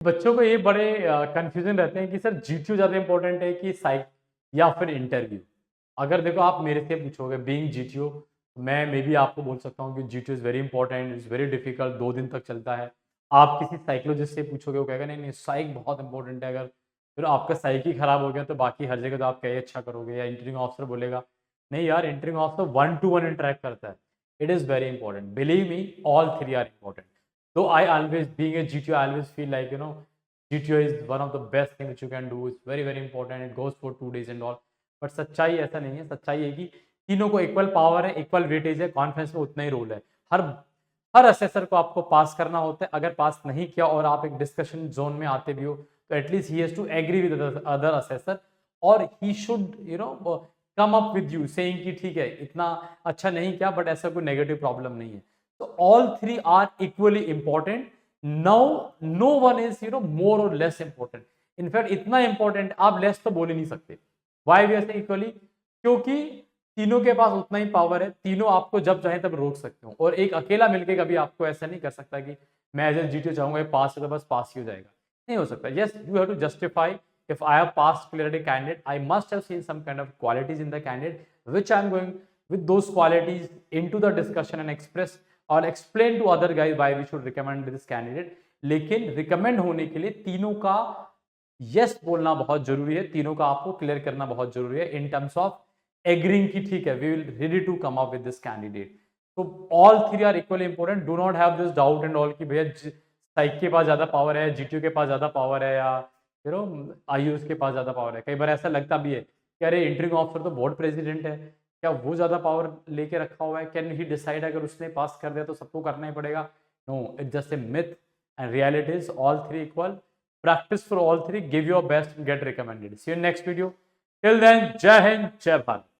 बच्चों को ये बड़े कंफ्यूजन रहते हैं कि सर जीटीयू ज़्यादा इंपॉर्टेंट है कि साइक या फिर इंटरव्यू। अगर देखो आप मेरे से पूछोगे बीइंग जीटीयू, मैं मे बी आपको बोल सकता हूँ कि GTU is very important, is very difficult, 2 दिन तक चलता है। आप किसी साइकोलॉजिस्ट से पूछोगे वो कहेगा नहीं, नहीं साइक बहुत इंपॉर्टेंट है। अगर फिर आपका साइक ही खराब हो गया तो बाकी हर जगह तो आप क्या ही अच्छा करोगे। या इंटरव्यू ऑफिसर बोलेगा नहीं यार, इंटरव्यू ऑफिसर 1 टू 1 इंटरेक्ट करता है। It is very important, believe me, all 3 are important. So I always, being a GTO, I always feel like, GTO is one of the best thing which you can do. It's very, very important. It goes for 2 days and all. But सच्चाई ऐसा नहीं है। सच्चाई है कि तीनों को equal power है, इक्वल वेटेज है, कॉन्फ्रेंस में उतना ही रोल है। हर हर असेसर को आपको पास करना होता है। अगर पास नहीं किया और आप एक डिस्कशन जोन में आते भी हो तो at least he has to agree with other assessor, और he should come up with you saying कि ठीक है इतना अच्छा नहीं किया बट ऐसा कोई नेगेटिव प्रॉब्लम नहीं है। So all three are equally important. Now no one is more or less important. In fact इतना important आप less तो बोल ही नहीं सकते। Why we are saying equally? क्योंकि तीनों के पास उतना ही पावर है, तीनों आपको जब चाहे तब रोक सकते हो, और एक अकेला मिलके कभी आपको ऐसा नहीं कर सकता कि मैं एज ए जीटीओ चाहूंगा पास है तो बस पास ही हो जाएगा। नहीं हो सकता। Yes, you have to justify if I have passed clearly candidate, I must have seen some kind of qualities in the candidate, which I am going with those qualities into the discussion and express और explain to other guys why we should recommend this candidate। लेकिन recommend होने के लिए तीनों का yes बोलना बहुत जरूरी है, तीनों का आपको क्लियर करना बहुत जरूरी है in terms of agreeing कि ठीक है we will ready to come up with this candidate। तो all three are equally important। do not have this doubt and all कि भैया साइक के पास ज्यादा पावर है, जीटीयू के पास ज्यादा पावर है, या आईयूएस के पास ज्यादा पावर है। कई बार ऐसा लगता भी है कि अरे इंटरिंग ऑफिसर तो बोर्ड प्रेसिडेंट है, क्या वो ज्यादा पावर लेके रखा हुआ है? कैन ही डिसाइड अगर उसने पास कर दिया तो सबको करना ही पड़ेगा? No, it's just a myth and reality is all three equal. Practice for all three, give your best, get recommended. See you next video. Till then, Jai Hind, जय भारत।